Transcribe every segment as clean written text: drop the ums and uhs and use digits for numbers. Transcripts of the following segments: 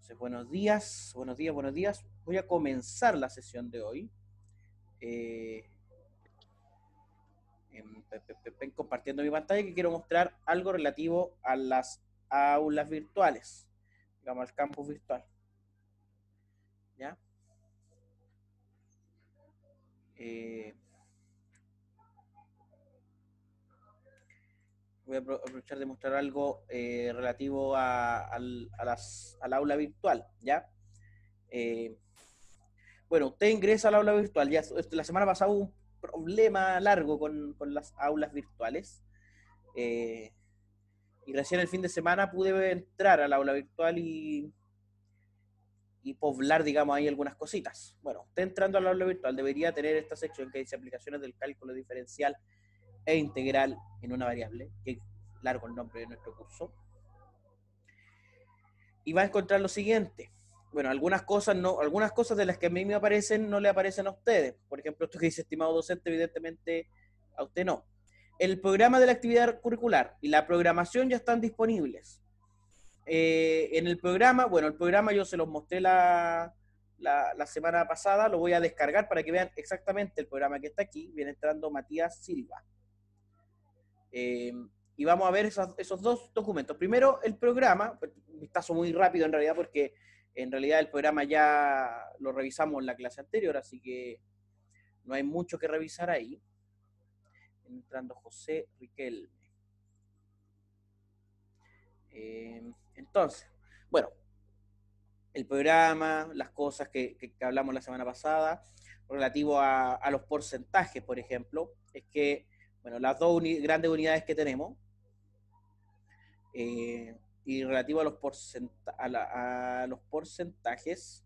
Entonces, buenos días, buenos días, buenos días. Voy a comenzar la sesión de hoy. Eh, Compartiendo mi pantalla, que quiero mostrar algo relativo a las aulas virtuales, digamos al campus virtual. ¿Ya? Voy a aprovechar de mostrar algo relativo al aula virtual. ¿Ya? Bueno, usted ingresa al aula virtual. Ya la semana pasada hubo un problema largo con las aulas virtuales. Y recién el fin de semana pude entrar al aula virtual y poblar, digamos, ahí algunas cositas. Bueno, usted entrando al aula virtual debería tener esta sección que dice aplicaciones del cálculo diferencial e integral en una variable, que es largo el nombre de nuestro curso. Y va a encontrar lo siguiente. Bueno, algunas cosas de las que a mí me aparecen no le aparecen a ustedes. Por ejemplo, esto que dice estimado docente, evidentemente a usted no. El programa de la actividad curricular y la programación ya están disponibles. En el programa, bueno, el programa yo se los mostré la semana pasada, lo voy a descargar para que vean exactamente el programa que está aquí. Viene entrando Matías Silva. Y vamos a ver esos dos documentos. Primero, el programa, un vistazo muy rápido en realidad, porque en realidad el programa ya lo revisamos en la clase anterior, así que no hay mucho que revisar ahí. Entrando José Riquelme. Entonces, bueno, el programa, las cosas que hablamos la semana pasada, relativo a los porcentajes, por ejemplo, es que, bueno, las dos grandes unidades que tenemos, y relativo a los porcentajes,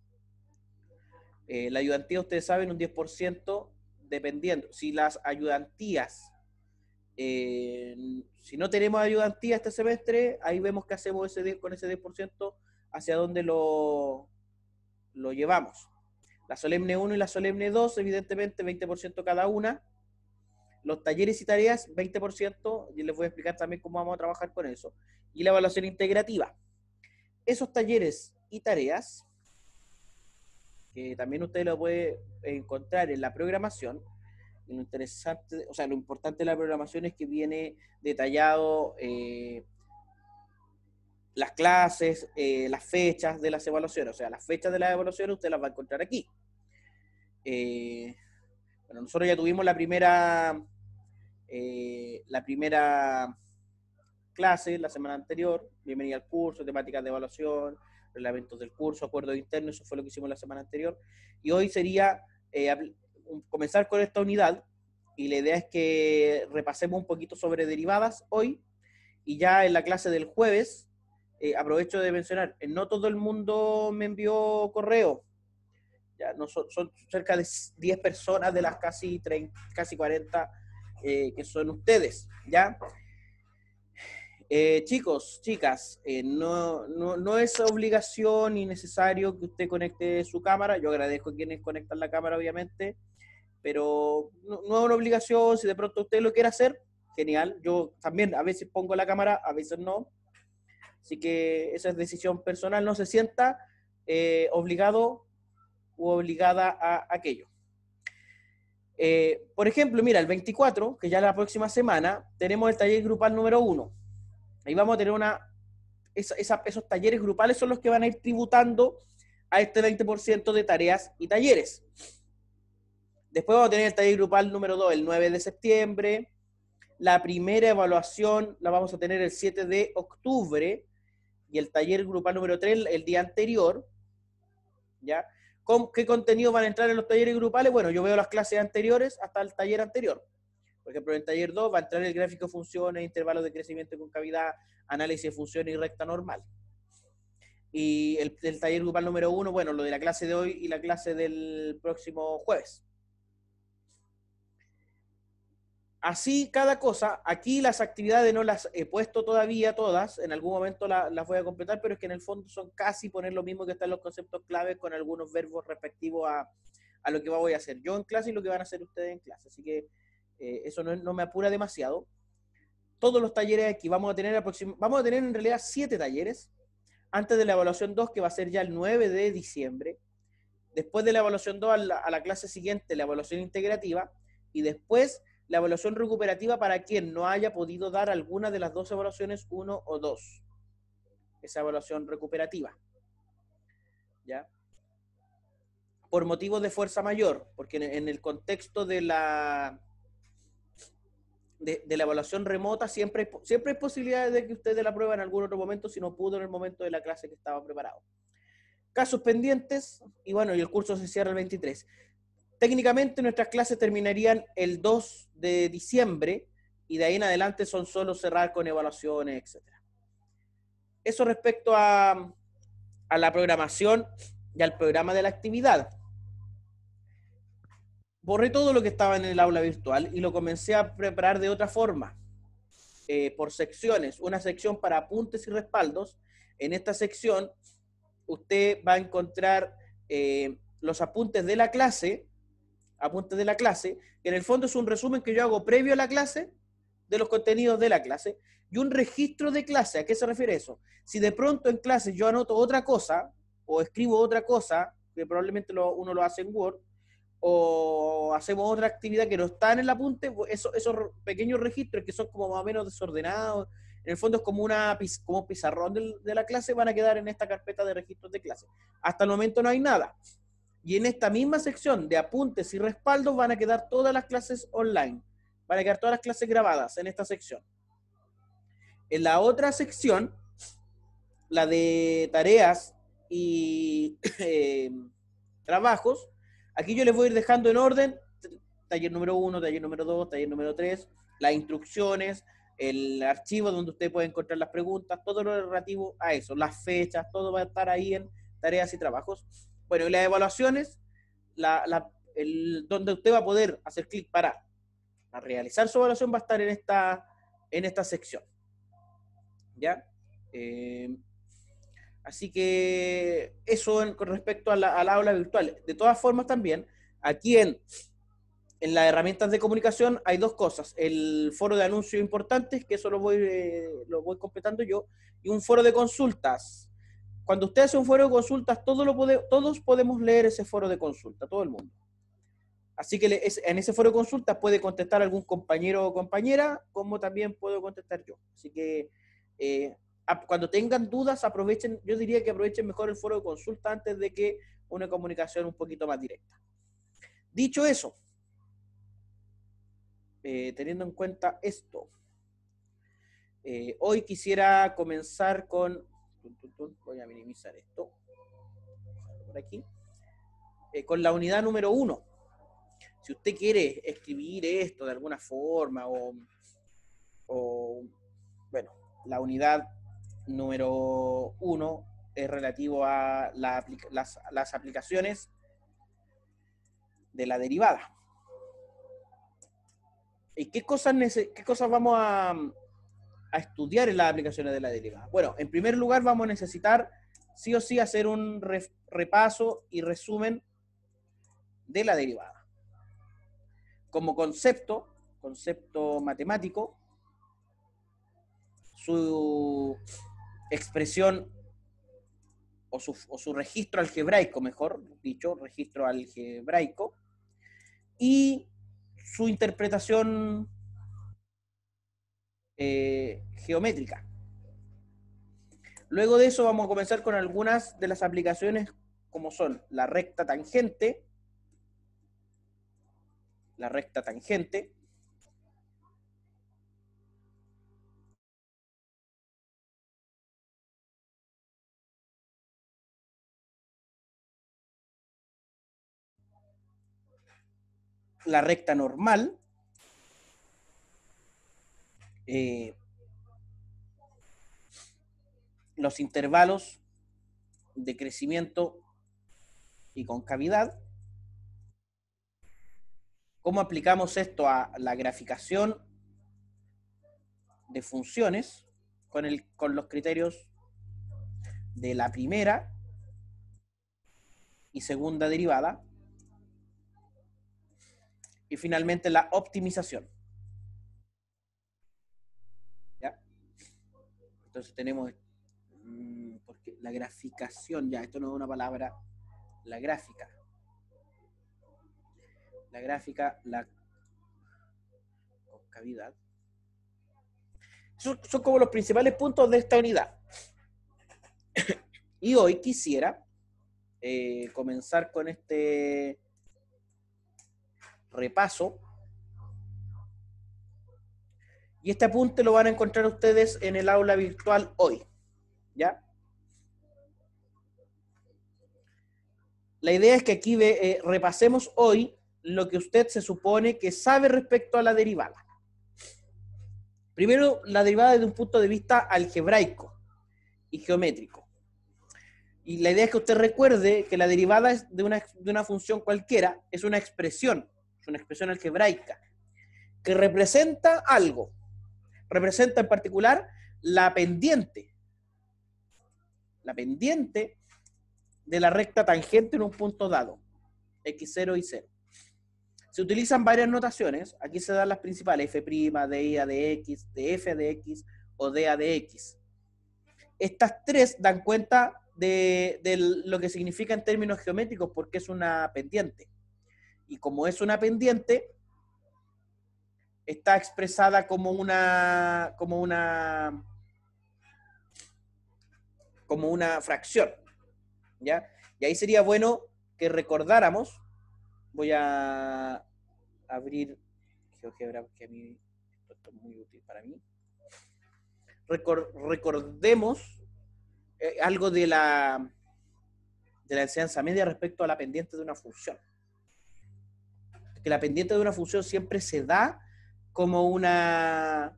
la ayudantía, ustedes saben, un 10%, dependiendo. Si las ayudantías, si no tenemos ayudantía este semestre, ahí vemos que hacemos con ese 10%, hacia dónde lo llevamos. La solemne 1 y la solemne 2, evidentemente, 20% cada una. Los talleres y tareas, 20%, y les voy a explicar también cómo vamos a trabajar con eso. Y la evaluación integrativa. Esos talleres y tareas, que también usted lo puede encontrar en la programación, y lo interesante, o sea, lo importante de la programación es que viene detallado las clases, las fechas de las evaluaciones, o sea, las fechas de las evaluaciones usted las va a encontrar aquí. Bueno, nosotros ya tuvimos la primera clase la semana anterior, bienvenida al curso, temáticas de evaluación, reglamentos del curso, acuerdos internos, eso fue lo que hicimos la semana anterior. Y hoy sería comenzar con esta unidad, y la idea es que repasemos un poquito sobre derivadas hoy, y ya en la clase del jueves, aprovecho de mencionar, no todo el mundo me envió correo, ya no son cerca de 10 personas de las casi 30, casi 40 que son ustedes, ¿ya? Chicos, chicas, no es obligación ni necesario que usted conecte su cámara. Yo agradezco a quienes conectan la cámara, obviamente, pero no es una obligación. Si de pronto usted lo quiere hacer, genial. Yo también a veces pongo la cámara, a veces no. Así que esa es decisión personal. No se sienta obligado u obligada a aquello. Por ejemplo, mira, el 24, que ya la próxima semana, tenemos el taller grupal número 1. Ahí vamos a tener esos talleres grupales son los que van a ir tributando a este 20% de tareas y talleres. Después vamos a tener el taller grupal número 2 el 9 de septiembre. La primera evaluación la vamos a tener el 7 de octubre y el taller grupal número 3 el día anterior. ¿Ya? ¿Con qué contenido van a entrar en los talleres grupales? Bueno, yo veo las clases anteriores hasta el taller anterior. Por ejemplo, en el taller 2 va a entrar el gráfico de funciones, intervalos de crecimiento y concavidad, análisis de funciones y recta normal. Y el taller grupal número 1, bueno, lo de la clase de hoy y la clase del próximo jueves. Así cada cosa. Aquí las actividades no las he puesto todavía todas, en algún momento las voy a completar, pero es que en el fondo son casi poner lo mismo que están los conceptos claves con algunos verbos respectivos a lo que voy a hacer yo en clase y lo que van a hacer ustedes en clase. Así que eso no me apura demasiado. Todos los talleres aquí vamos a tener en realidad 7 talleres. antes de la evaluación 2, que va a ser ya el 9 de diciembre. Después de la evaluación 2, a la clase siguiente, la evaluación integrativa, y después la evaluación recuperativa para quien no haya podido dar alguna de las dos evaluaciones 1 o 2. Esa evaluación recuperativa. ¿Ya? Por motivos de fuerza mayor, porque en el contexto de la evaluación remota siempre hay posibilidades de que usted la prueba en algún otro momento si no pudo en el momento de la clase que estaba preparado. Casos pendientes, y bueno, y el curso se cierra el 23. Técnicamente nuestras clases terminarían el 2 de diciembre y de ahí en adelante son solo cerrar con evaluaciones, etc. Eso respecto a la programación y al programa de la actividad. Borré todo lo que estaba en el aula virtual y lo comencé a preparar de otra forma, por secciones. Una sección para apuntes y respaldos. En esta sección usted va a encontrar los apuntes de la clase, que en el fondo es un resumen que yo hago previo a la clase, de los contenidos de la clase, y un registro de clase. ¿A qué se refiere eso? Si de pronto en clase yo anoto otra cosa, o escribo otra cosa, que probablemente uno lo hace en Word, o hacemos otra actividad que no está en el apunte, esos pequeños registros que son como más o menos desordenados, en el fondo es como un pizarrón de la clase, van a quedar en esta carpeta de registros de clase. Hasta el momento no hay nada. Y en esta misma sección de apuntes y respaldos van a quedar todas las clases online. Van a quedar todas las clases grabadas en esta sección. En la otra sección, la de tareas y trabajos, aquí yo les voy a ir dejando en orden taller número 1, taller número 2, taller número 3, las instrucciones, el archivo donde usted puede encontrar las preguntas, todo lo relativo a eso, las fechas, todo va a estar ahí en tareas y trabajos. Bueno, y las evaluaciones, donde usted va a poder hacer clic para realizar su evaluación va a estar en esta sección. ¿Ya? Así que eso con respecto a la aula virtual. De todas formas también, aquí en las herramientas de comunicación hay dos cosas. El foro de anuncios importantes, que eso lo voy completando yo, y un foro de consultas. Cuando usted hace un foro de consultas, todos podemos leer ese foro de consulta, todo el mundo. Así que en ese foro de consultas puede contestar algún compañero o compañera, como también puedo contestar yo. Así que cuando tengan dudas, yo diría que aprovechen mejor el foro de consulta antes de que una comunicación un poquito más directa. Dicho eso, teniendo en cuenta esto, hoy quisiera comenzar con, voy a minimizar esto, por aquí, con la unidad número 1. Si usted quiere escribir esto de alguna forma, bueno, la unidad número 1 es relativo a las aplicaciones de la derivada. ¿Y qué cosas vamos a estudiar en las aplicaciones de la derivada? Bueno, en primer lugar vamos a necesitar sí o sí hacer un repaso y resumen de la derivada. Como concepto matemático, su expresión o su registro algebraico, mejor dicho, registro algebraico, y su interpretación geométrica. Luego de eso vamos a comenzar con algunas de las aplicaciones como son la recta tangente, la recta tangente, la recta normal, los intervalos de crecimiento y concavidad, cómo aplicamos esto a la graficación de funciones con los criterios de la primera y segunda derivada, y finalmente la optimización. ¿Ya? Entonces tenemos porque la graficación, ya, esto no es una palabra, la gráfica, la concavidad. Son como los principales puntos de esta unidad. Y hoy quisiera comenzar con este repaso. Y este apunte lo van a encontrar ustedes en el aula virtual hoy, ¿ya? La idea es que aquí repasemos hoy lo que usted se supone que sabe respecto a la derivada. Primero, la derivada desde un punto de vista algebraico y geométrico. Y la idea es que usted recuerde que la derivada de una función cualquiera es una expresión algebraica, que representa algo. Representa en particular la pendiente de la recta tangente en un punto dado, x0 y 0. Se utilizan varias notaciones, aquí se dan las principales, f', de i a de x, de f de x o de a de x. Estas tres dan cuenta de lo que significa en términos geométricos porque es una pendiente. Y como es una pendiente, está expresada como una fracción, ¿ya? Y ahí sería bueno que recordáramos, voy a abrir GeoGebra, porque a mí esto es muy útil para mí. Recordemos algo de la enseñanza media respecto a la pendiente de una función. Que la pendiente de una función siempre se da como una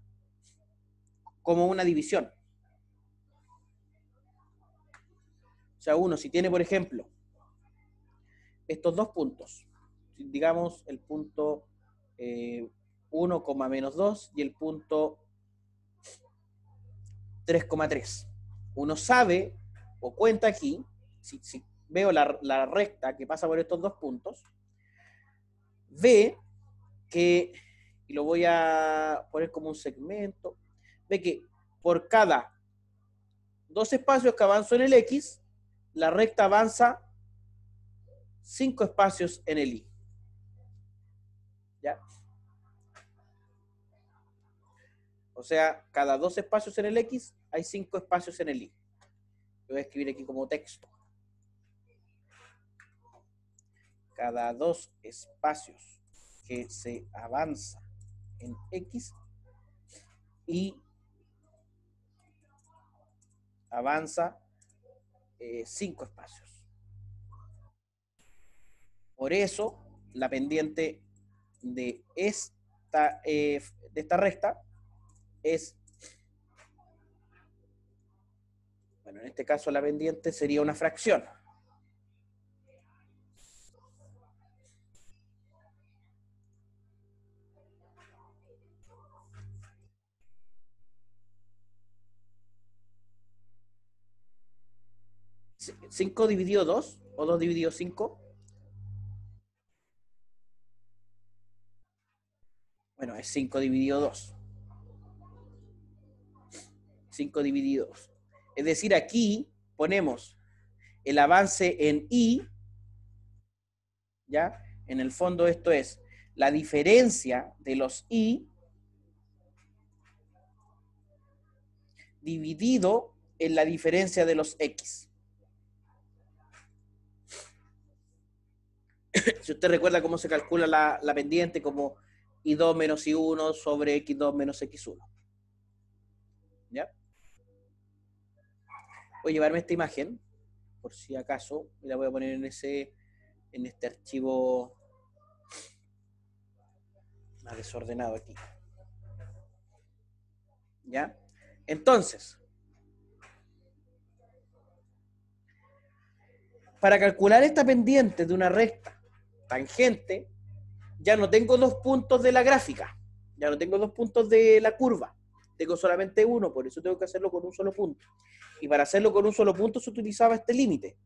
división. O sea, uno, si tiene, por ejemplo, estos dos puntos, digamos el punto 1, menos 2 y el punto 3,3. Uno sabe o cuenta aquí, si veo la recta que pasa por estos dos puntos, ve que, y lo voy a poner como un segmento, ve que por cada dos espacios que avanzo en el X, la recta avanza 5 espacios en el Y. ¿Ya? O sea, cada dos espacios en el X, hay 5 espacios en el Y. Lo voy a escribir aquí como texto. Cada dos espacios que se avanza en X y avanza 5 espacios. Por eso, la pendiente de esta recta es, bueno, en este caso la pendiente sería una fracción. ¿5 dividido 2 o 2 dividido 5? Bueno, es 5 dividido 2. 5 dividido 2. Es decir, aquí ponemos el avance en Y, ¿ya? En el fondo esto es la diferencia de los Y dividido en la diferencia de los X. Si usted recuerda cómo se calcula la pendiente, como I2 menos I1 sobre X2 menos X1. ¿Ya? Voy a llevarme esta imagen, por si acaso, y la voy a poner en este archivo más desordenado aquí. ¿Ya? Entonces, para calcular esta pendiente de una recta tangente, ya no tengo dos puntos de la gráfica, ya no tengo dos puntos de la curva, tengo solamente uno, por eso tengo que hacerlo con un solo punto. Y para hacerlo con un solo punto se utilizaba este límite.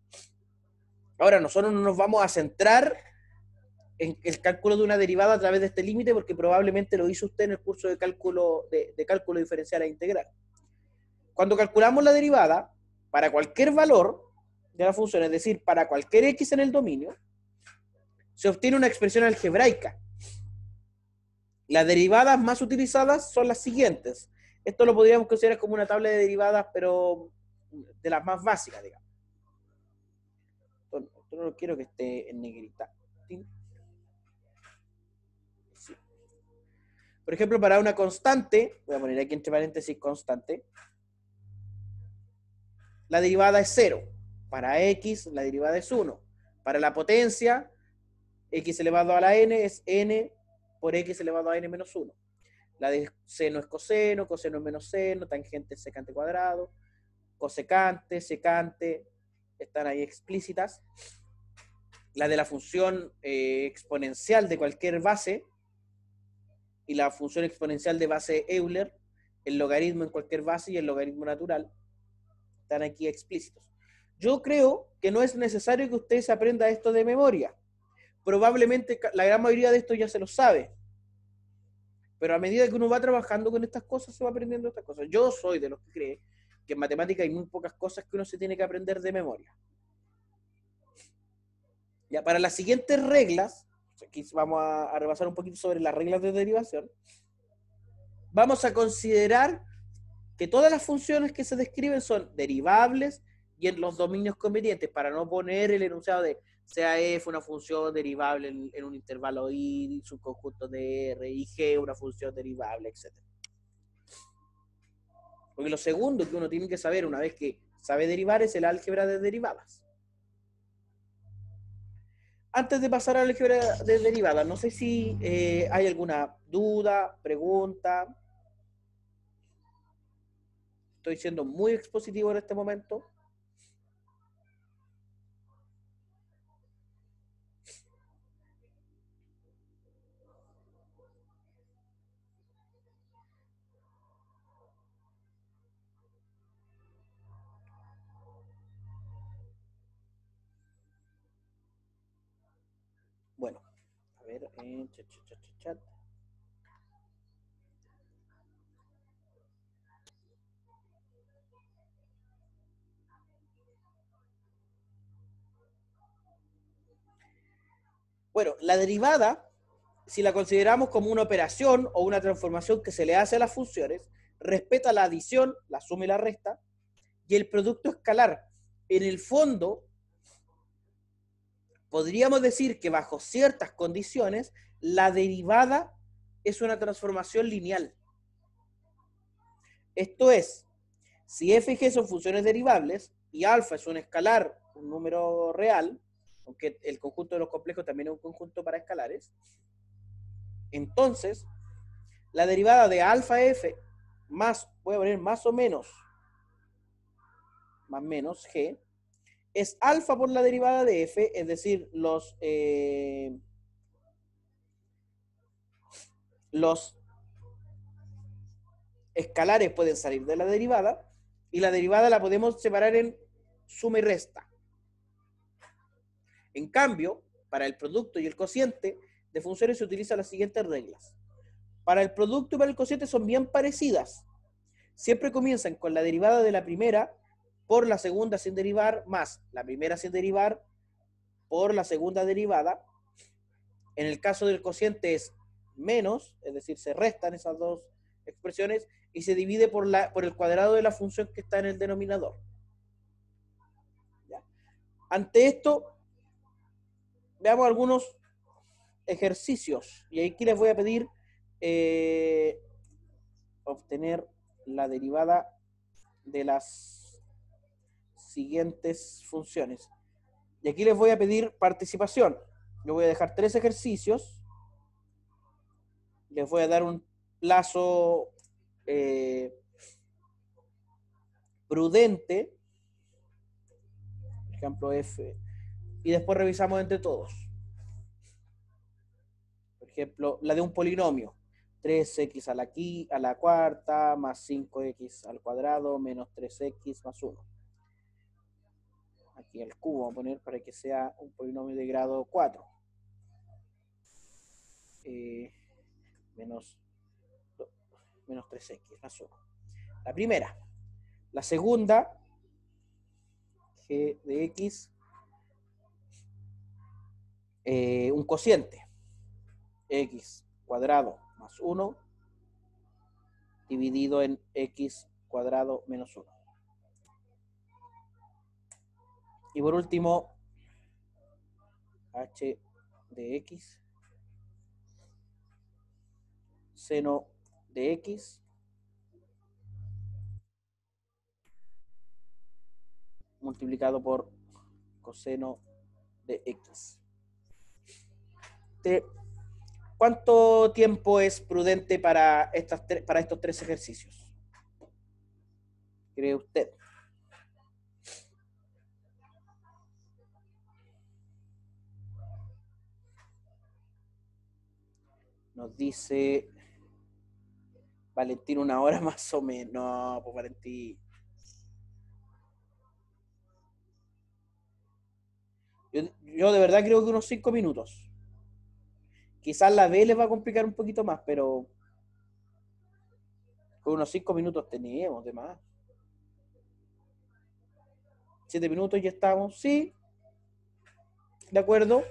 Ahora, nosotros no nos vamos a centrar en el cálculo de una derivada a través de este límite, porque probablemente lo hizo usted en el curso de cálculo diferencial e integral. Cuando calculamos la derivada, para cualquier valor de la función, es decir, para cualquier x en el dominio, se obtiene una expresión algebraica. Las derivadas más utilizadas son las siguientes. Esto lo podríamos considerar como una tabla de derivadas, pero de las más básicas, digamos. Esto no quiero que esté en negrita. Sí. Por ejemplo, para una constante, voy a poner aquí entre paréntesis constante, la derivada es 0. Para x, la derivada es 1. Para la potencia, x elevado a la n es n por x elevado a n menos 1. La de seno es coseno, coseno es menos seno, tangente es secante cuadrado, cosecante, secante, están ahí explícitas. La de la función exponencial de cualquier base y la función exponencial de base Euler, el logaritmo en cualquier base y el logaritmo natural, están aquí explícitos. Yo creo que no es necesario que usted se aprenda esto de memoria. Probablemente la gran mayoría de esto ya se lo sabe. Pero a medida que uno va trabajando con estas cosas, se va aprendiendo estas cosas. Yo soy de los que cree que en matemática hay muy pocas cosas que uno se tiene que aprender de memoria. Ya, para las siguientes reglas, aquí vamos a repasar un poquito sobre las reglas de derivación, vamos a considerar que todas las funciones que se describen son derivables y en los dominios convenientes, para no poner el enunciado de sea f una función derivable en un intervalo i, subconjunto de r, y g una función derivable, etc. Porque lo segundo que uno tiene que saber una vez que sabe derivar es el álgebra de derivadas. Antes de pasar al álgebra de derivadas, no sé si hay alguna duda, pregunta. Estoy siendo muy expositivo en este momento. Bueno, a ver, chat. Bueno, la derivada, si la consideramos como una operación o una transformación que se le hace a las funciones, respeta la adición, la suma y la resta, y el producto escalar. En el fondo, podríamos decir que bajo ciertas condiciones, la derivada es una transformación lineal. Esto es, si f y g son funciones derivables y alfa es un escalar, un número real, aunque el conjunto de los complejos también es un conjunto para escalares, entonces la derivada de alfa f más, voy a poner más o menos, más menos g, es alfa por la derivada de f, es decir, los escalares pueden salir de la derivada y la derivada la podemos separar en suma y resta. En cambio, para el producto y el cociente de funciones se utilizan las siguientes reglas. Para el producto y para el cociente son bien parecidas. Siempre comienzan con la derivada de la primera por la segunda sin derivar, más la primera sin derivar por la segunda derivada. En el caso del cociente es menos, es decir, se restan esas dos expresiones y se divide por el cuadrado de la función que está en el denominador. ¿Ya? Ante esto, veamos algunos ejercicios. Y aquí les voy a pedir obtener la derivada de las siguientes funciones. Y aquí les voy a pedir participación. Yo voy a dejar 3 ejercicios. Les voy a dar un plazo prudente. Por ejemplo, F. Y después revisamos entre todos. Por ejemplo, la de un polinomio. 3x a la cuarta más 5x al cuadrado menos 3x más 1. Aquí el cubo vamos a poner para que sea un polinomio de grado 4. Menos 3x más 1. La primera. La segunda g de x, un cociente, x cuadrado más 1 dividido en x cuadrado menos 1. Y por último, h de x, seno de x multiplicado por coseno de x. ¿Cuánto tiempo es prudente para estos tres ejercicios? ¿Cree usted? Nos dice Valentín 1 hora más o menos. No, pues Valentín. Yo de verdad creo que unos 5 minutos. Quizás la B les va a complicar un poquito más, pero con unos 5 minutos tenemos de más. 7 minutos ya estamos. Sí, de acuerdo.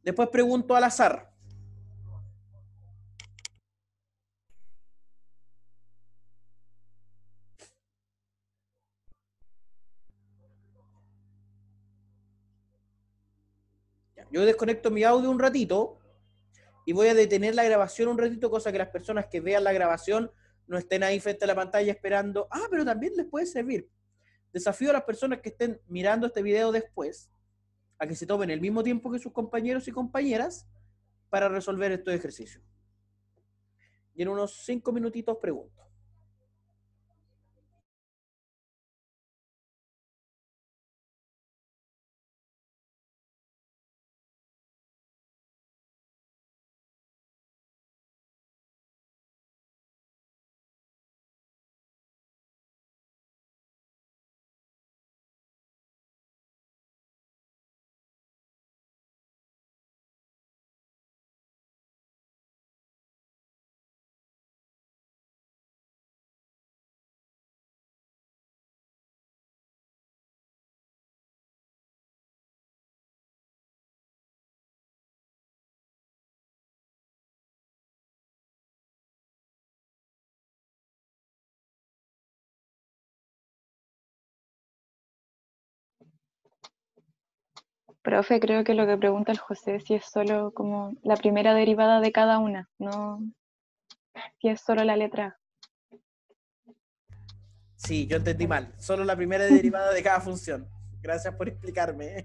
Después pregunto al azar. Yo desconecto mi audio un ratito y voy a detener la grabación un ratito, cosa que las personas que vean la grabación no estén ahí frente a la pantalla esperando. Ah, pero también les puede servir. Desafío a las personas que estén mirando este video después a que se tomen el mismo tiempo que sus compañeros y compañeras para resolver estos ejercicios. Y en unos 5 minutitos pregunto. Profe, creo que lo que pregunta el José es si es solo como la primera derivada de cada una, no si es solo la letra A. Sí, yo entendí mal. Solo la primera derivada de cada función. Gracias por explicarme.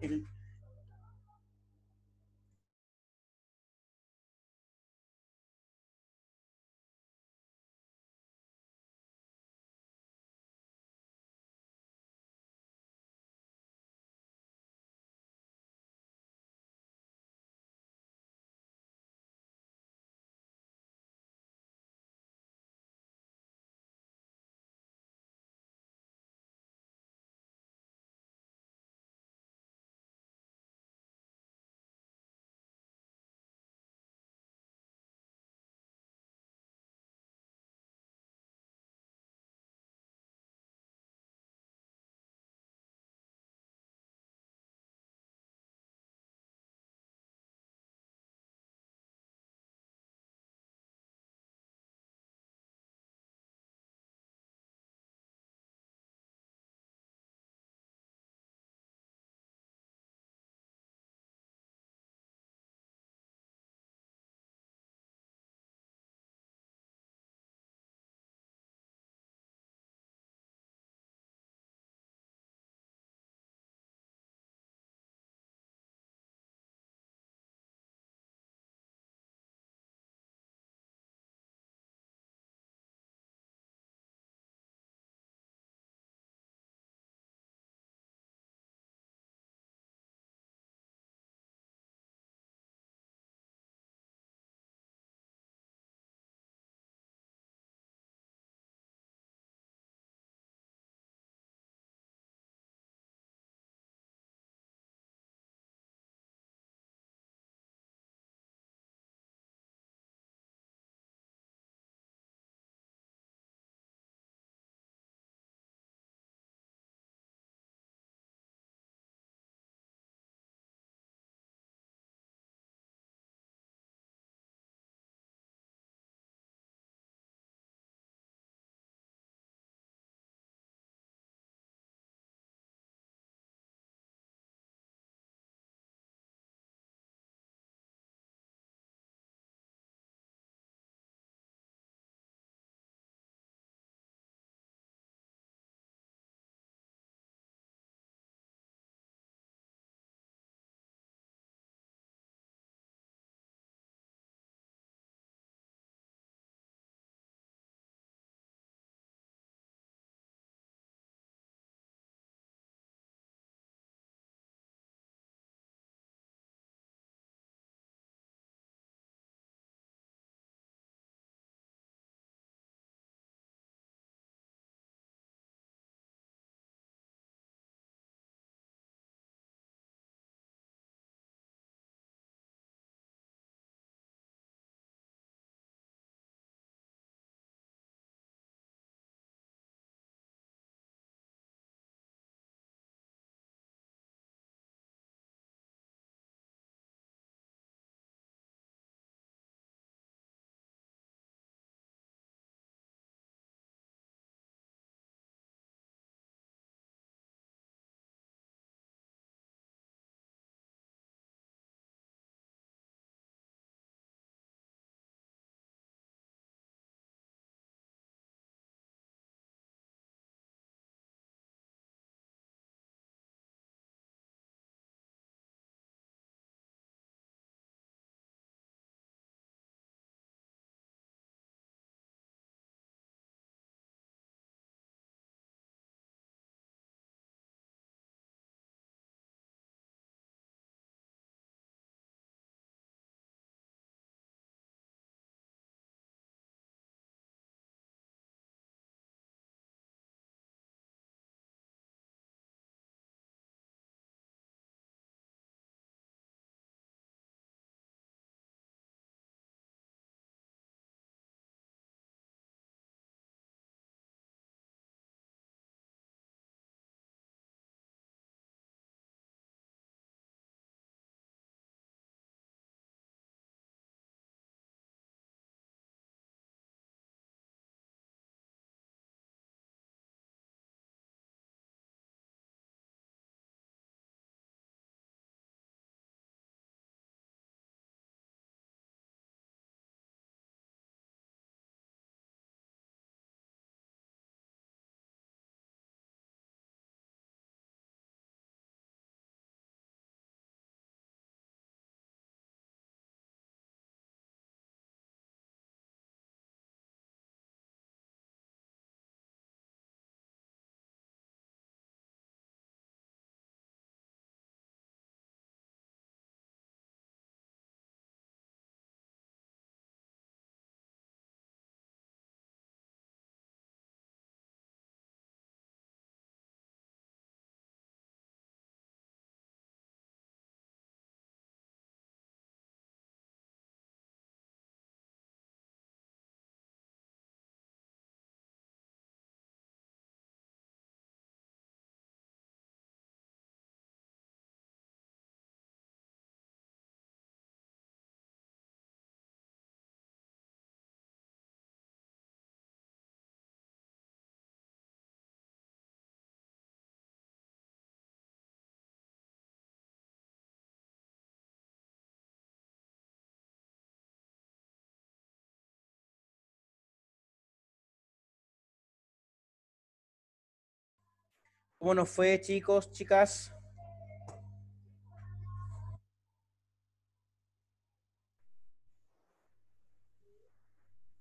¿Cómo nos fue, chicos, chicas?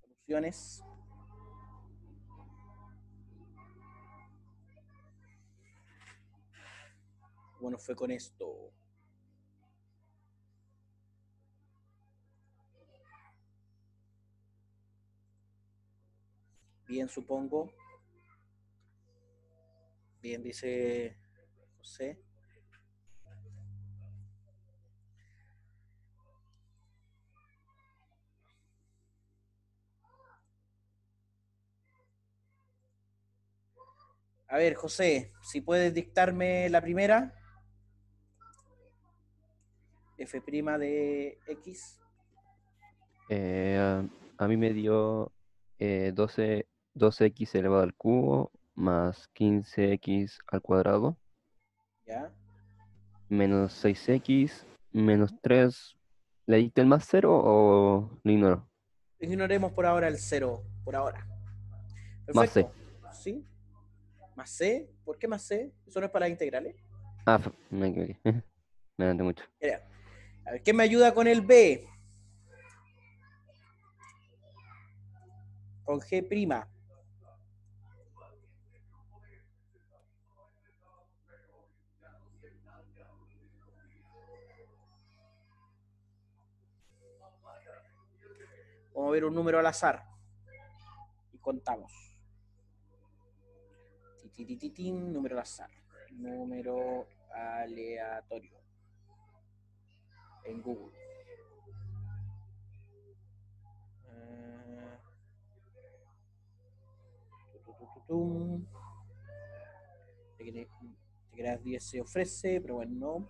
Soluciones. ¿Cómo nos fue con esto? Bien, supongo. Bien, dice José. A ver, José, si puedes dictarme la primera. F' de X. A mí me dio 12x elevado al cubo más 15x al cuadrado ¿Ya? menos 6x menos 3. ¿Le diste el más cero o lo ignoro? Ignoremos por ahora el 0, por ahora. Más Perfecto. c. ¿Sí? ¿Más C? ¿Por qué más C? ¿Eso no es para las integrales? Me equivoqué. Me adelanté mucho. Mira, a ver, ¿qué me ayuda con el B? Con G'. Vamos a ver un número al azar. Y contamos. Número al azar. Número aleatorio. En Google. Te 10 se ofrece, pero bueno, no.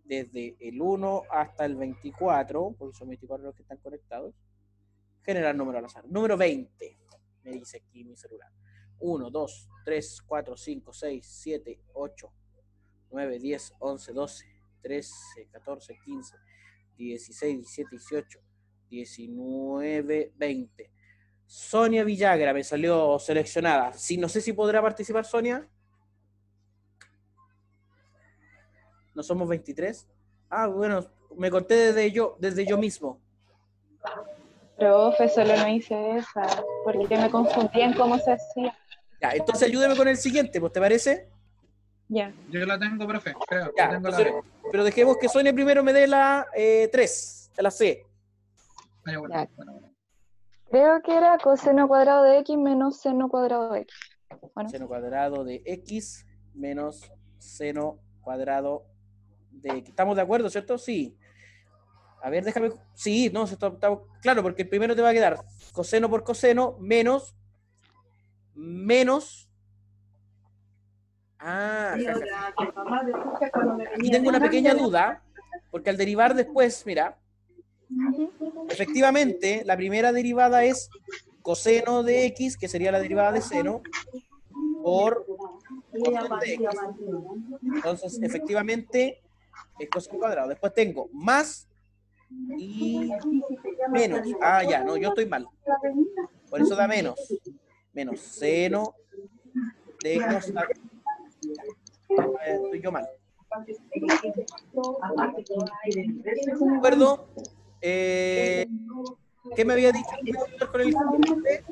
Desde el 1 hasta el 24, porque son 24 los que están conectados. Generar número al azar. Número 20, me dice aquí mi celular. 1, 2, 3, 4, 5, 6, 7, 8, 9, 10, 11, 12, 13, 14, 15, 16, 17, 18, 19, 20. Sonia Villagra me salió seleccionada. Sí, no sé si podrá participar Sonia. ¿No somos 23? Ah, bueno, me conté desde yo mismo. Profe, solo no hice esa, porque me confundí en cómo se hacía. Ya, entonces ayúdeme con el siguiente, ¿pues te parece? Ya. Yo la tengo, profe, creo. Ya, Yo tengo entonces, la pero dejemos que Sonia primero me dé la 3, la C. B. Bueno, Ya. bueno. Creo que era coseno cuadrado de x menos seno cuadrado de x. Bueno, Seno cuadrado de X menos seno cuadrado de X. ¿Estamos de acuerdo, cierto? Sí. A ver, déjame. Sí, no, está claro, porque el primero te va a quedar coseno por coseno menos. Ah, aquí tengo una pequeña duda, porque al derivar después, mira, efectivamente, la primera derivada es coseno de X, que sería la derivada de seno, por coseno de X. Entonces, efectivamente, es coseno cuadrado. Después tengo más y menos. Ah, ya, no, yo estoy mal. Por eso da menos. Menos seno de coseno. Estoy yo mal. ¿De acuerdo? ¿Qué me había dicho con el siguiente?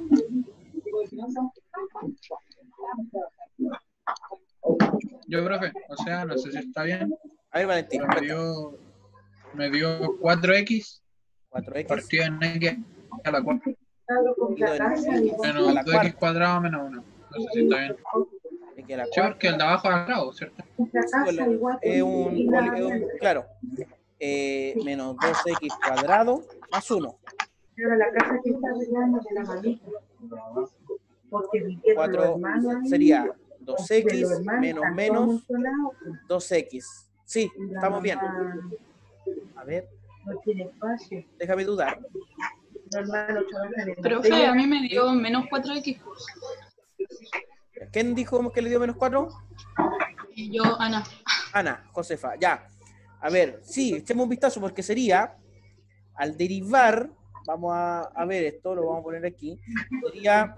Yo, profe, o sea, no sé si está bien. A ver, Valentín. Pero me dio 4x 4x partido en x a la 4. dividido en x a Menos la 2x cuarta. cuadrado menos 1. No sé si está bien. X a la Sí, cuarta. porque el de abajo es al lado, ¿cierto? Claro. Menos 2x cuadrado más 1. Pero la casa que está arreglando de la mamita. Porque mi tía 4 sería 2x menos 2x. Sí, estamos bien. A ver, No tiene espacio. déjame dudar. Profe, a mí me dio menos 4x. ¿Quién dijo que le dio menos 4? Y yo, Ana. Ana, Josefa, ya. A ver, sí, echemos un vistazo porque sería, al derivar, vamos a ver esto, lo vamos a poner aquí, sería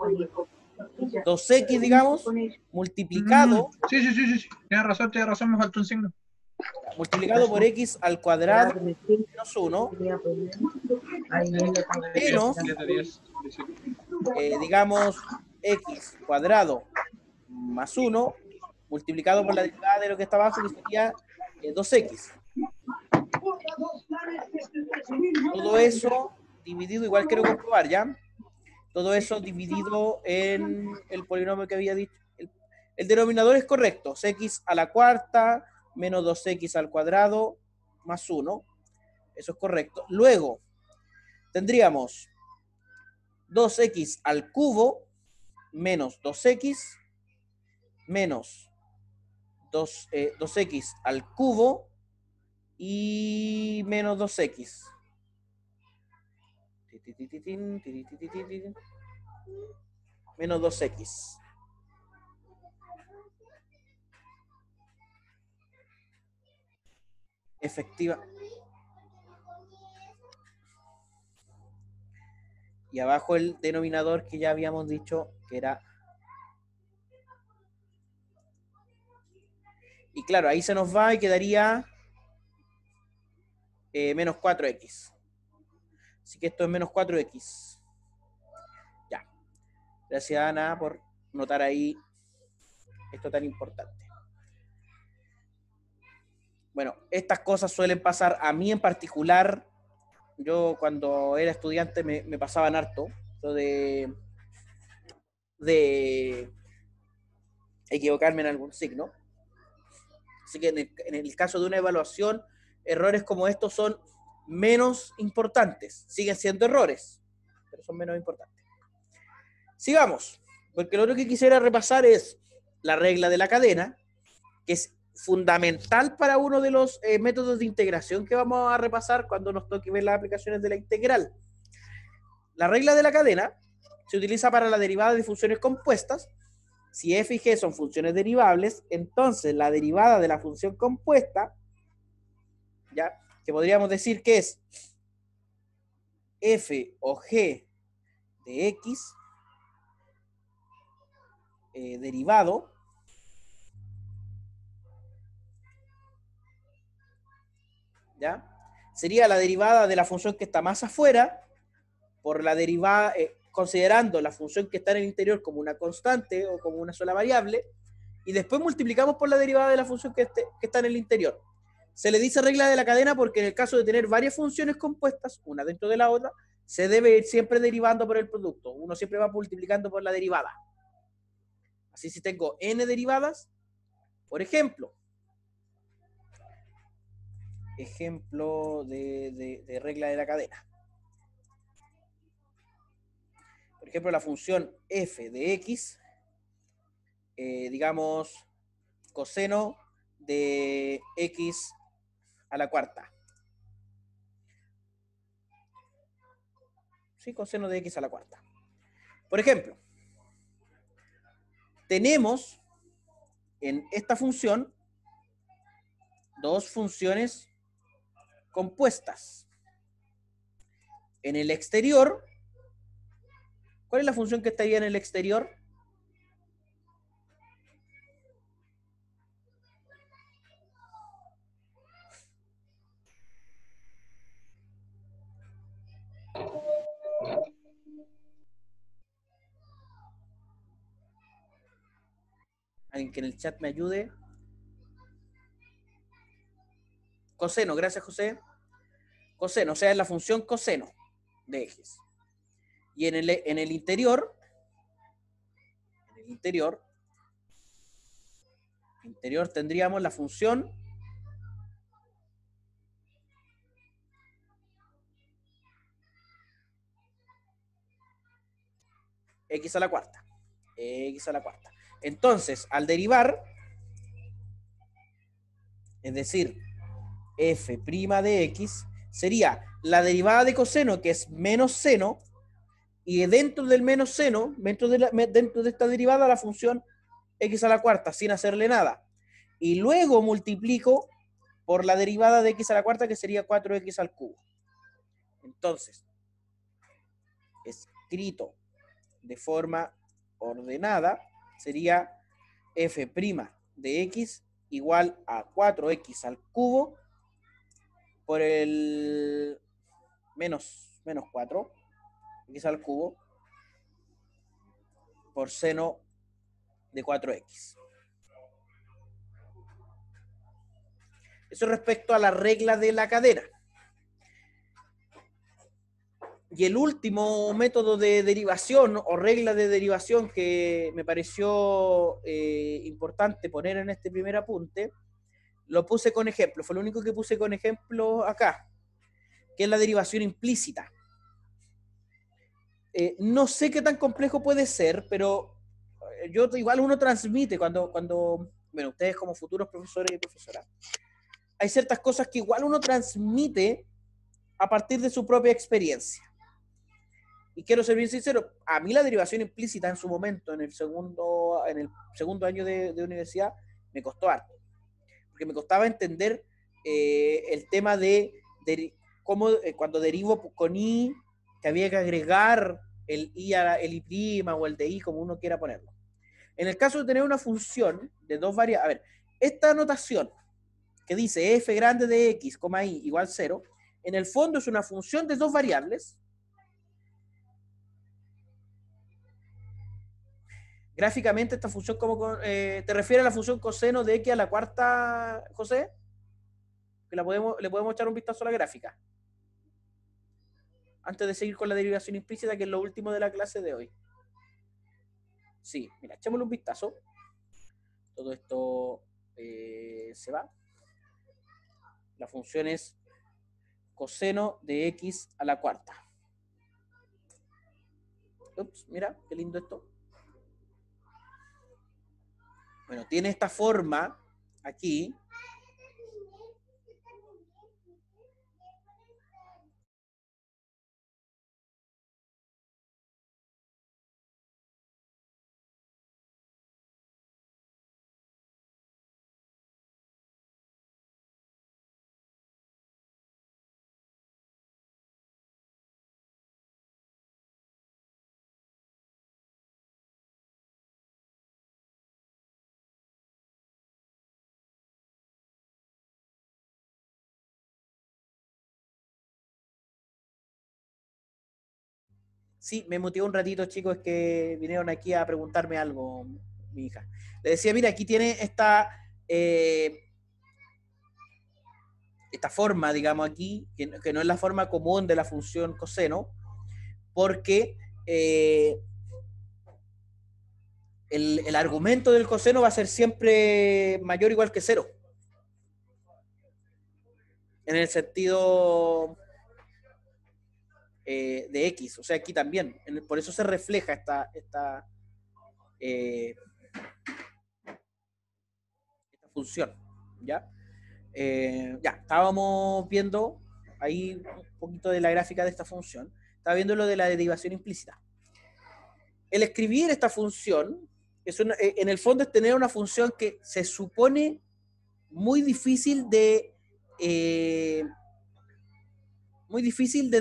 2x, digamos, multiplicado, Sí. Tienes razón, me faltó un signo. multiplicado por x al cuadrado menos 1, menos, 10. digamos, x cuadrado más 1, multiplicado por la derivada de lo que está abajo, que sería 2x. Todo eso dividido, igual quiero comprobar, ¿ya? Todo eso dividido en el polinomio que había dicho. El denominador es correcto, x a la cuarta menos 2x al cuadrado más 1. Eso es correcto. Luego, tendríamos 2x al cubo menos 2x menos 2x al cubo y menos 2x. Menos 2x. Efectiva. Y abajo el denominador que ya habíamos dicho que era. Y claro, ahí se nos va y quedaría menos 4x. Así que esto es menos 4x. Ya. Gracias, Ana, por notar ahí esto tan importante. Bueno, estas cosas suelen pasar a mí en particular. Yo cuando era estudiante me pasaban harto. Lo de equivocarme en algún signo. Así que en el caso de una evaluación, errores como estos son menos importantes. Siguen siendo errores, pero son menos importantes. Sigamos, porque lo otro que quisiera repasar es la regla de la cadena, que es fundamental para uno de los métodos de integración que vamos a repasar cuando nos toque ver las aplicaciones de la integral. La regla de la cadena se utiliza para la derivada de funciones compuestas. Si f y g son funciones derivables, entonces la derivada de la función compuesta, ¿ya? Que podríamos decir que es f o g de x derivado ¿ya? Sería la derivada de la función que está más afuera por la derivada, considerando la función que está en el interior como una constante o como una sola variable, y después multiplicamos por la derivada de la función que está en el interior. Se le dice regla de la cadena porque en el caso de tener varias funciones compuestas, una dentro de la otra, se debe ir siempre derivando por el producto. Uno siempre va multiplicando por la derivada. Así si tengo n derivadas, por ejemplo, de regla de la cadena. Por ejemplo, la función f de x, digamos, coseno de x a la cuarta. Sí, coseno de x a la cuarta. Por ejemplo, tenemos en esta función dos funciones compuestas. En el exterior, ¿cuál es la función que estaría en el exterior? Alguien que en el chat me ayude. Coseno, gracias José. Coseno, o sea, es la función coseno de x. Y en el interior tendríamos la función x a la cuarta. X a la cuarta. Entonces, al derivar, es decir, f' de x, sería la derivada de coseno, que es menos seno, y dentro del menos seno, dentro de esta derivada, la función x a la cuarta, sin hacerle nada. Y luego multiplico por la derivada de x a la cuarta, que sería 4x al cubo. Entonces, escrito de forma ordenada sería f' de x igual a 4x al cubo por el menos 4, x al cubo, por seno de 4x. Eso respecto a la regla de la cadena. Y el último método de derivación o regla de derivación que me pareció importante poner en este primer apunte, lo puse con ejemplo, fue lo único que puse con ejemplo acá, que es la derivación implícita. No sé qué tan complejo puede ser, pero igual uno transmite cuando, bueno, ustedes como futuros profesores y profesoras, hay ciertas cosas que igual uno transmite a partir de su propia experiencia. Y quiero ser bien sincero, a mí la derivación implícita en su momento, en el segundo año de universidad, me costó harto. Porque me costaba entender el tema de cómo cuando derivo con i, que había que agregar el i o el de i, como uno quiera ponerlo. En el caso de tener una función de dos variables, a ver, esta notación que dice f grande de x, i igual 0, en el fondo es una función de dos variables. Gráficamente esta función, ¿te refieres a la función coseno de x a la cuarta, José? Que le podemos echar un vistazo a la gráfica. Antes de seguir con la derivación implícita, que es lo último de la clase de hoy. Sí, mira, echémosle un vistazo. Todo esto se va. La función es coseno de x a la cuarta. Ups, mira, qué lindo esto. Bueno, tiene esta forma aquí. Sí, me motivó un ratito, chicos, que vinieron aquí a preguntarme algo, mi hija. Le decía, mira, aquí tiene esta forma, digamos aquí, que no es la forma común de la función coseno, porque el argumento del coseno va a ser siempre mayor o igual que 0. En el sentido de x, o sea, aquí también. Por eso se refleja esta función, ¿ya? Ya, estábamos viendo ahí un poquito de la gráfica de esta función. Estaba viendo lo de la derivación implícita. El escribir esta función, en el fondo es tener una función que se supone muy difícil de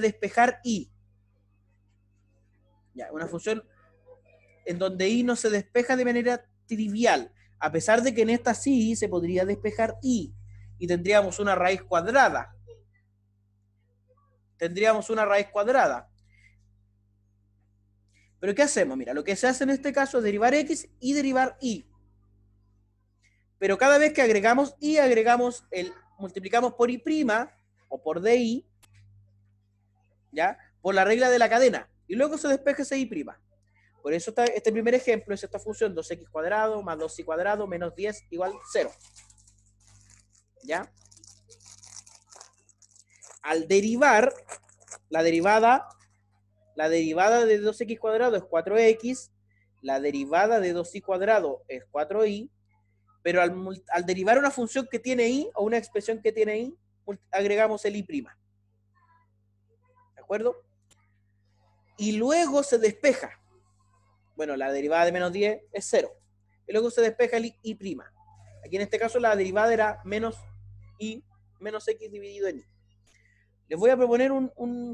despejar i. Ya, una función en donde i no se despeja de manera trivial, a pesar de que en esta sí se podría despejar i, y tendríamos una raíz cuadrada. Pero ¿qué hacemos? Mira, lo que se hace en este caso es derivar x y derivar y. Pero cada vez que agregamos y, multiplicamos por y' o por di, ¿ya? Por la regla de la cadena. Y luego se despeja ese y'. Por eso este primer ejemplo es esta función 2x cuadrado más 2y cuadrado menos 10 igual 0. ¿Ya? Al derivar, la derivada de 2x cuadrado es 4x, la derivada de 2y cuadrado es 4y, pero al derivar una función que tiene y, o una expresión que tiene y, agregamos el y'. ¿De acuerdo? Y luego se despeja. Bueno, la derivada de menos 10 es 0. Y luego se despeja el y'. Aquí en este caso la derivada era menos x dividido en y. Les voy a proponer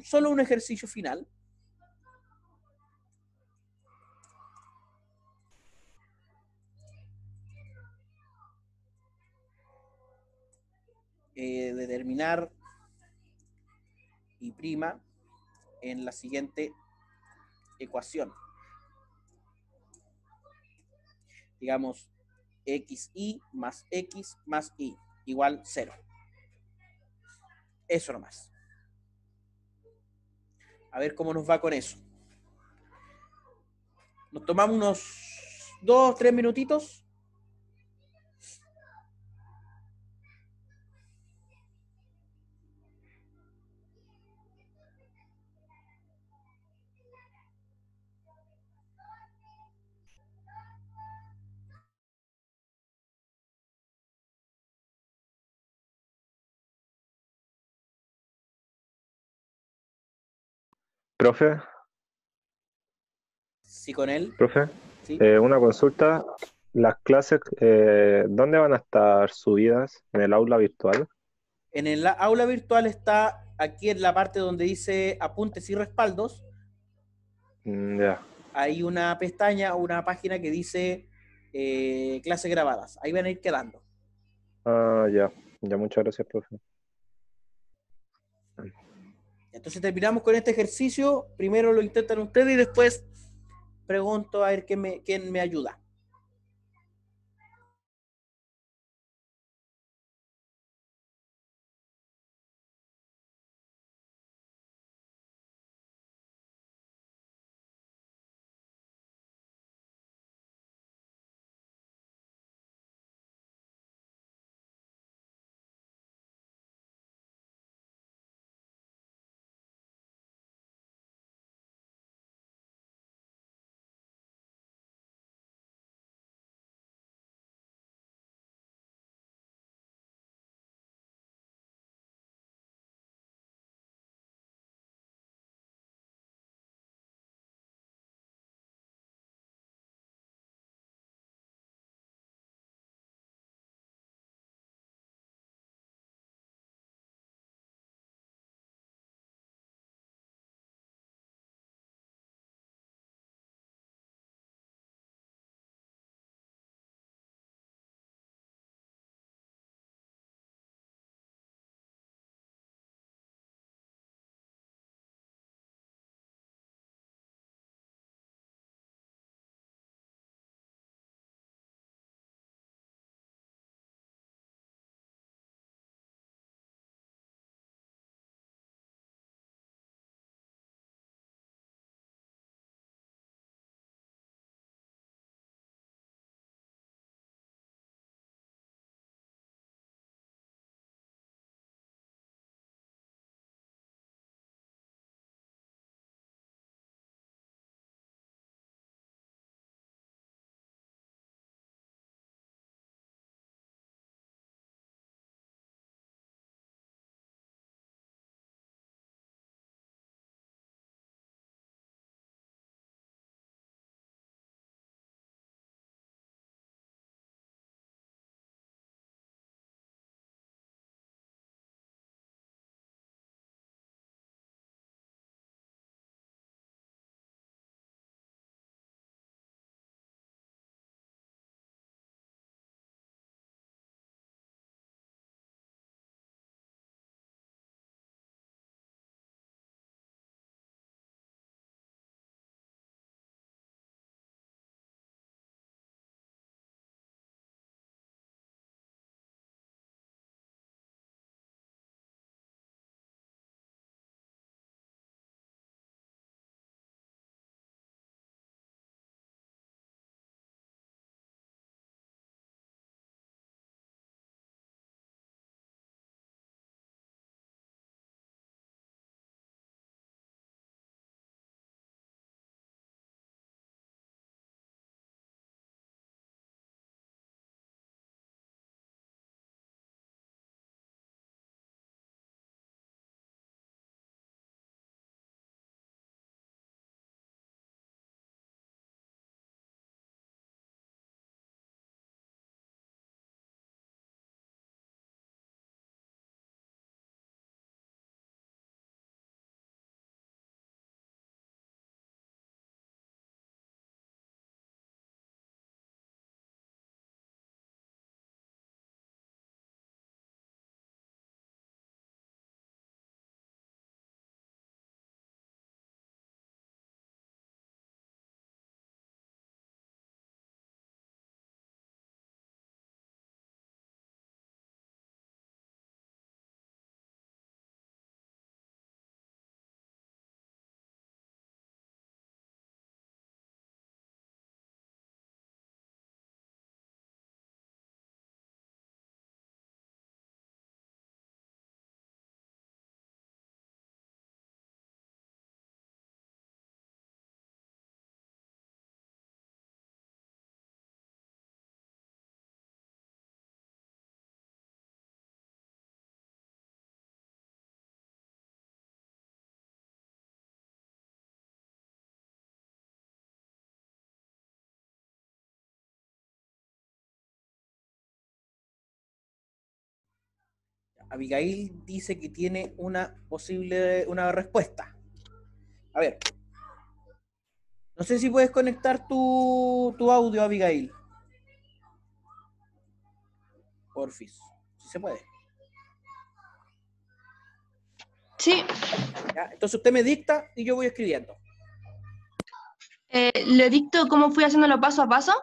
solo un ejercicio final. determinar y prima en la siguiente ecuación. Digamos, xy más x más y igual 0. Eso nomás. A ver cómo nos va con eso. Nos tomamos unos 2, 3 minutitos. Profe, Sí, con él. profe, ¿Sí? una consulta. ¿Las clases, dónde van a estar subidas? ¿En el aula virtual? En el aula virtual está aquí en la parte donde dice apuntes y respaldos. Ya. Hay una pestaña o una página que dice clases grabadas. Ahí van a ir quedando. Ah, ya. Ya, muchas gracias, profe. Entonces terminamos con este ejercicio. Primero lo intentan ustedes y después pregunto a ver quién me ayuda. Abigail dice que tiene una respuesta. A ver. No sé si puedes conectar tu audio, Abigail. Porfis. Si se puede. Sí, ¿Ya? Entonces usted me dicta y yo voy escribiendo. le dicto cómo fui haciéndolo paso a paso.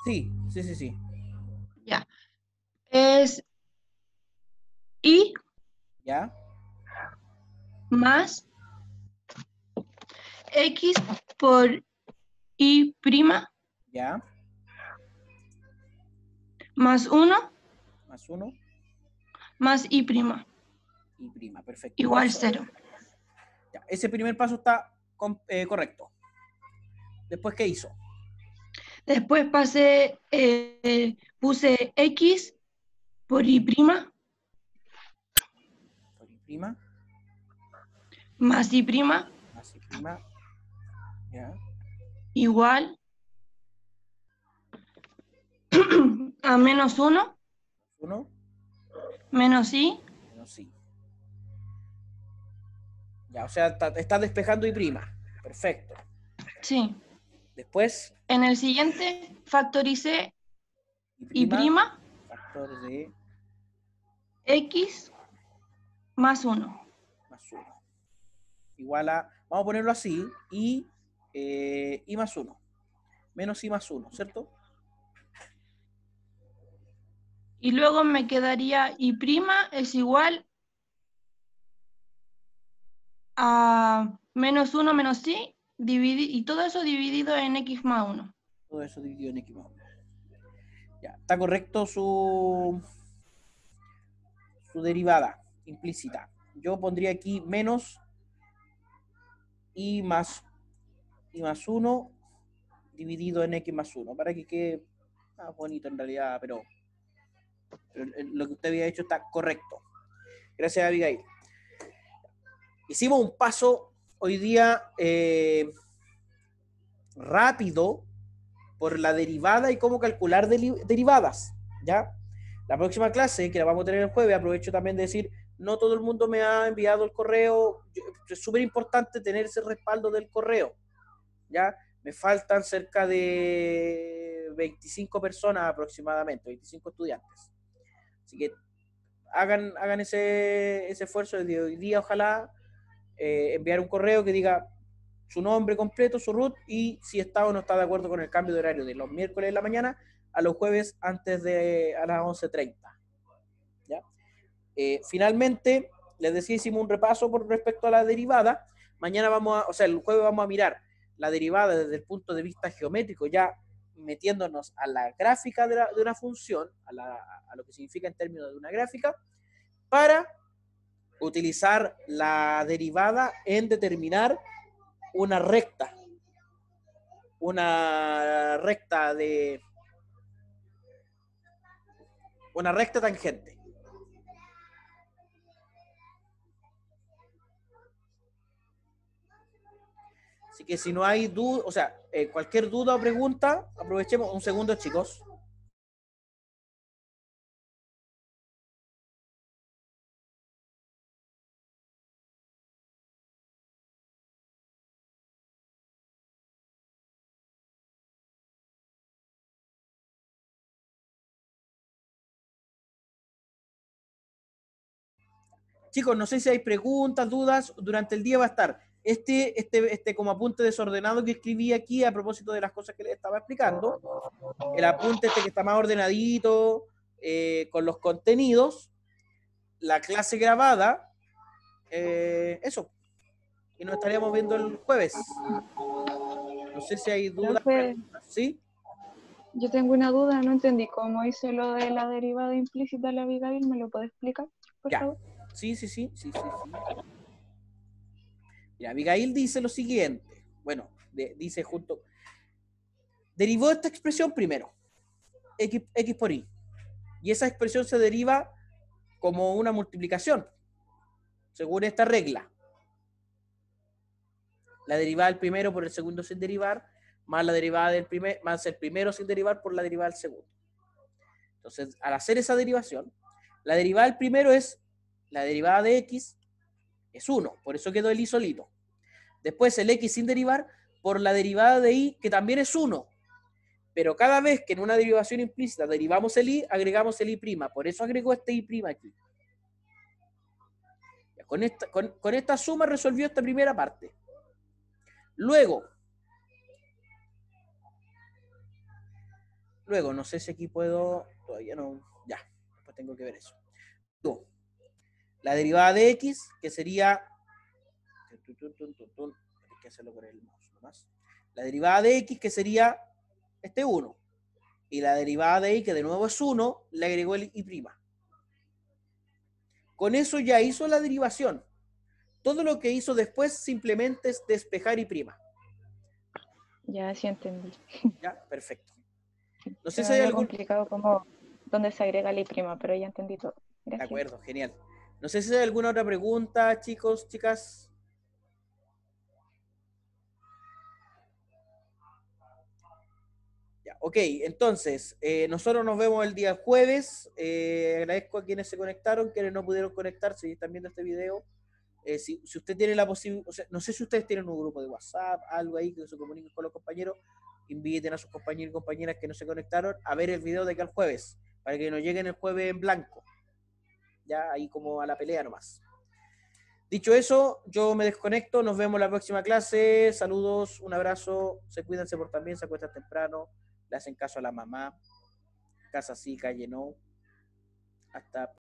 Sí, sí, sí, sí. Ya. Es y ¿Ya? más x por y prima ¿Ya? más 1 Más 1 más y prima y prima. Perfecto. igual 0. Ya, ese primer paso está correcto. Después, ¿qué hizo? Después puse x por y prima Por y prima, más y prima más y prima. ¿Ya? igual a menos 1 1 menos y. menos y. Ya, o sea, está despejando y prima. Perfecto. Sí. Después, En el siguiente factoricé y y prima factor de x más 1. más 1. Igual a, vamos a ponerlo así, y más 1. Menos y más 1, ¿cierto? Y luego me quedaría y prima es igual a menos 1 menos y, y todo eso dividido en x más 1. Todo eso dividido en x más 1. Ya, está correcto su derivada implícita. Yo pondría aquí menos y más 1 dividido en x más 1, para que quede más bonito en realidad, pero lo que usted había hecho está correcto. Gracias, Abigail. Hicimos un paso hoy día rápido por la derivada y cómo calcular derivadas, ¿ya? La próxima clase, que la vamos a tener el jueves, aprovecho también de decir, no todo el mundo me ha enviado el correo, es súper importante tener ese respaldo del correo, ¿ya? Me faltan cerca de 25 personas aproximadamente, 25 estudiantes. Así que hagan ese esfuerzo de hoy día, ojalá, enviar un correo que diga su nombre completo, su root, y si está o no está de acuerdo con el cambio de horario de los miércoles de la mañana a los jueves antes de a las 11:30. ¿Ya? Finalmente, les decía, hicimos un repaso por respecto a la derivada. Mañana el jueves vamos a mirar la derivada desde el punto de vista geométrico, ya metiéndonos a la gráfica de una función, a lo que significa en términos de una gráfica, para utilizar la derivada en determinar una recta tangente. Así que si no hay duda, o sea, cualquier duda o pregunta, aprovechemos un segundo, chicos. Chicos, no sé si hay preguntas, dudas, durante el día va a estar este como apunte desordenado que escribí aquí a propósito de las cosas que les estaba explicando, el apunte que está más ordenadito, con los contenidos, la clase grabada, eso, y nos estaríamos viendo el jueves. No sé si hay dudas, Profe, ¿sí? yo tengo una duda, no entendí cómo hizo lo de la derivada implícita la Abigail, ¿me lo puede explicar, por Ya. favor? Sí. Mira, Abigail dice lo siguiente. Bueno, dice junto. Derivó esta expresión primero. X por Y. Y esa expresión se deriva como una multiplicación, según esta regla. La derivada del primero por el segundo sin derivar, más la derivada del primero, más el primero sin derivar por la derivada del segundo. Entonces, al hacer esa derivación, La derivada del primero es la derivada de x, es 1, por eso quedó el y solito. Después el x sin derivar por la derivada de y, que también es 1. Pero cada vez que en una derivación implícita derivamos el y, agregamos el y'. Por eso agregó este y' aquí. Con esta suma resolvió esta primera parte. Luego, no sé si aquí puedo, todavía no, ya, después tengo que ver eso. Luego, la derivada de x, que sería, hay que hacerlo con el mouse nomás. La derivada de x, que sería este 1. Y la derivada de y, que de nuevo es 1, le agregó el y'. Con eso ya hizo la derivación. Todo lo que hizo después simplemente es despejar y'. Ya sí entendí. Ya, perfecto. No sé Se si me hay había algún... complicado como dónde se agrega el y', pero ya entendí todo. De Gracias. acuerdo, genial. No sé si hay alguna otra pregunta, chicos, chicas. Ya, ok, entonces, nosotros nos vemos el día jueves. Agradezco a quienes se conectaron, quienes no pudieron conectarse y están viendo este video. Si usted tiene la posibilidad, o sea, no sé si ustedes tienen un grupo de WhatsApp, algo ahí que se comuniquen con los compañeros, inviten a sus compañeros y compañeras que no se conectaron a ver el video de acá el jueves, para que nos lleguen el jueves en blanco. Ya ahí como a la pelea nomás. Dicho eso, yo me desconecto, nos vemos la próxima clase, saludos, un abrazo, se cuidan, se portan bien, se acuestan temprano, le hacen caso a la mamá, casa sí, calle no.